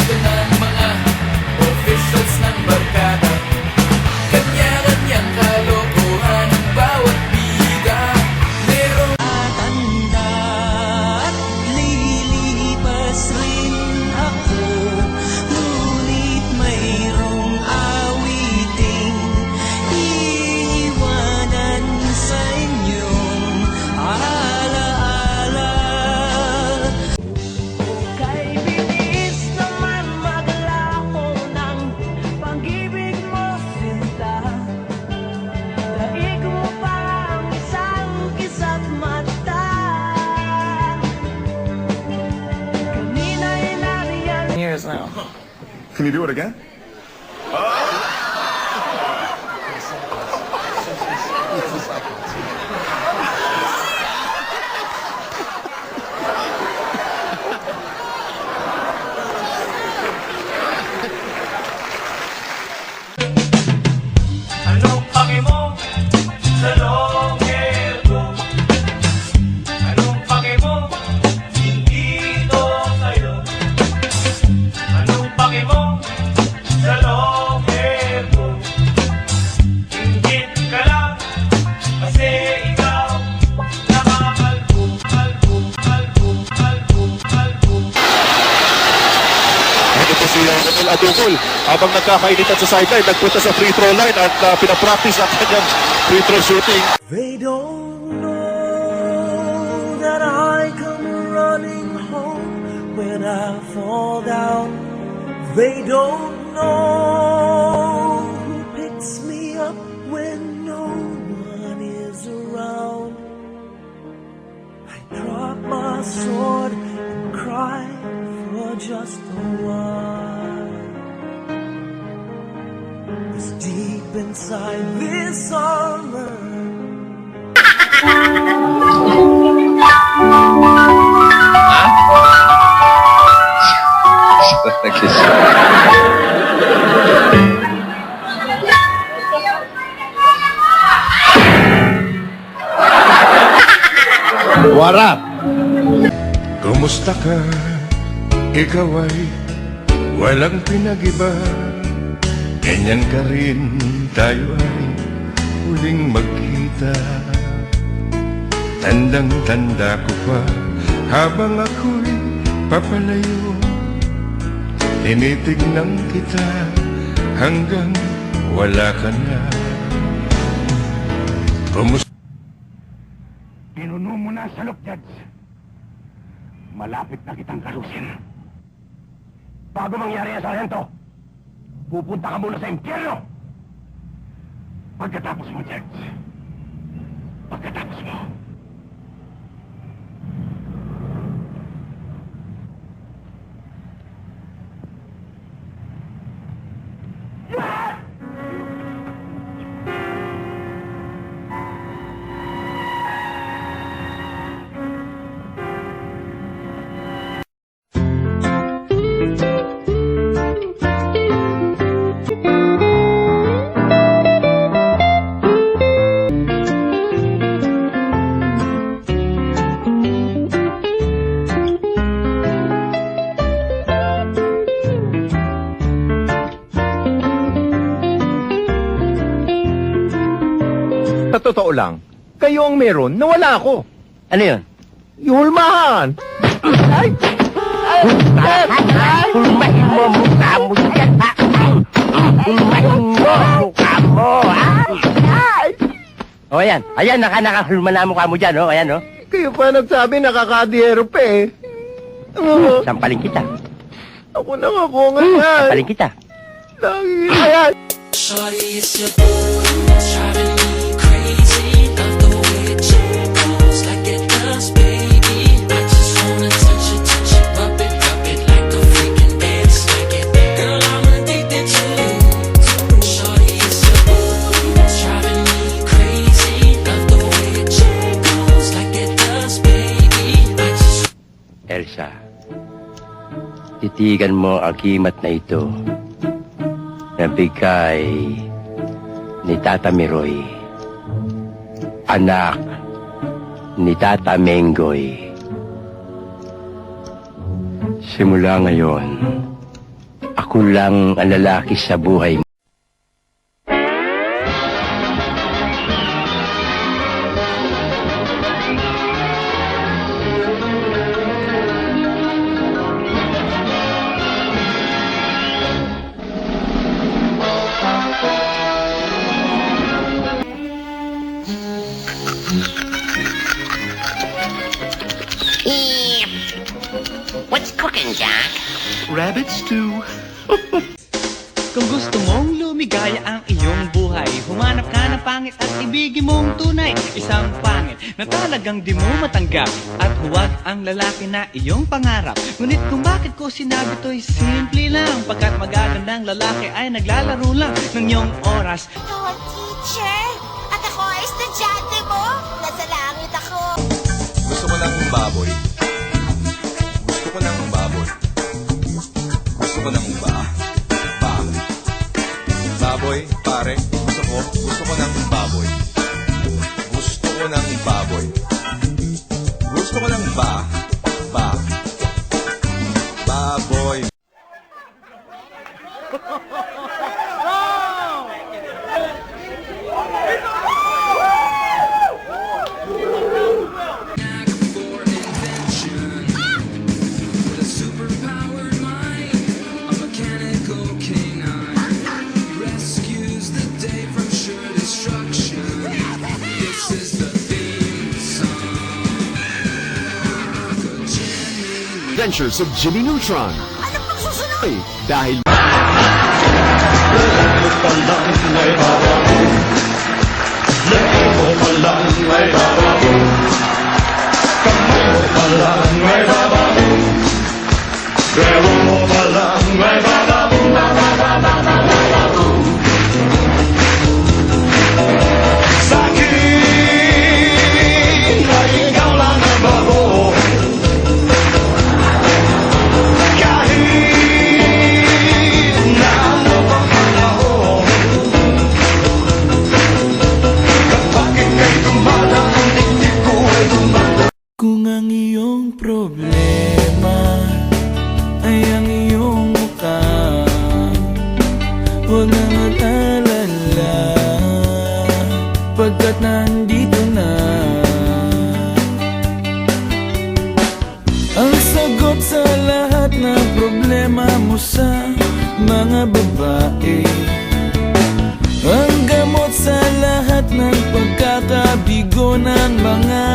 Ito na ang mga officials ng barkada, kanya-kanyang kalokohan ng bawat bida. Merong Tanda at lilipas rin ako, ngunit mayroong awiting iiwanan sa inyong alaala. Kay bilis naman maglako ng pag-ibig mo, sinta. Daig mo pa ang isang kisat mata. Kanina'y nariyan. Years now. Can you do it again? Anong pake mo sa long hair ko? Anong pake mo hindi ito sa'yo? Anong pake mo sa long hair ko? Ingit ka lang kasi ikaw nakakalbo, kalbo, kalbo, kalbo, kalbo. Ito po si Ramel Adukol. Habang nagkakainitan sa sideline, nagpunta sa free throw line at pinapractice ang kanyang free throw shooting. They don't know that I come running home when I fall down. They don't know who picks me up when no one is around. I drop my sword and cry for just a while. 'Cause deep inside this armor, Warap! Kumusta ka? Ikaw ay walang pinag-iba. Ganyan ka rin, tayo ay huling magkita. Tandang-tanda ko pa, habang ako'y papalayo, tinitignan kita hanggang wala ka na. Kumusta? Pinuno mo na sa Judge. Malapit na kitang kalusin. Bago mangyari yan, Sargento, pupunta ka muna sa impyerno. Pagkatapos mo, Judge. Pagkatapos mo. Sa totoo lang, kayo ang meron na wala ako. ano yun? Yung hulmahan! Ay! Hulmahin mo mukha mo dyan, ha? Hulmahin mo mukha mo, ha? O, ayan. Ayan, nakahulma na mukha mo dyan, o. Ayan, o. Kayo pa nagsabi nakakadiyero pa eh. Sampaling kita. Ako na nga ko nga yan. Sampaling kita. Lagi ayan. Shorty, it's your boy, driving me crazy. Love the way it jiggles like it does, baby. I just wanna touch it, rub it like a freaking dance like it. Girl, I'm addicted to you. Shorty, it's your boy, driving me crazy. Love the way it jiggles like it does, baby. I just Elsa, titigan mo ang kimat na ito na bigay ni Tata Miroy. anak ni Tata Menggoy. Simula ngayon, ako lang ang lalaki sa buhay mo. What's cooking, Jack? Rabbit stew. Kung gusto mong lumigaya ang iyong buhay, humanap ka ng pangit at ibigin mong tunay. Isang pangit na talagang di mo matanggap, at huwag ang lalaki na iyong pangarap. Ngunit kung bakit ko sinabi to'y simple lang, pagkat magagandang lalaki ay naglalaro lang ng iyong oras. Ito ang teacher, at ako ay estudyante mo. Nasa langit ako. Gusto ko ng baboy. Gusto ko ng baboy. Gusto ko ng baboy, pare. Gusto ko ng baboy. Gusto ko ng baboy. Gusto ko ng baboy. For invention, with a superpowered mind, a mechanical canine rescues the day from sure destruction. This is the theme song. Adventures of Jimmy Neutron. Ano pang susunod? Ay, dahil... Kung ang iyong problema ay ang iyong mukha, huwag na mag-alala, pagkat nandito na ang sagot sa lahat ng problema mo sa mga babae, ang gamot sa lahat ng pagkakabigo ng mga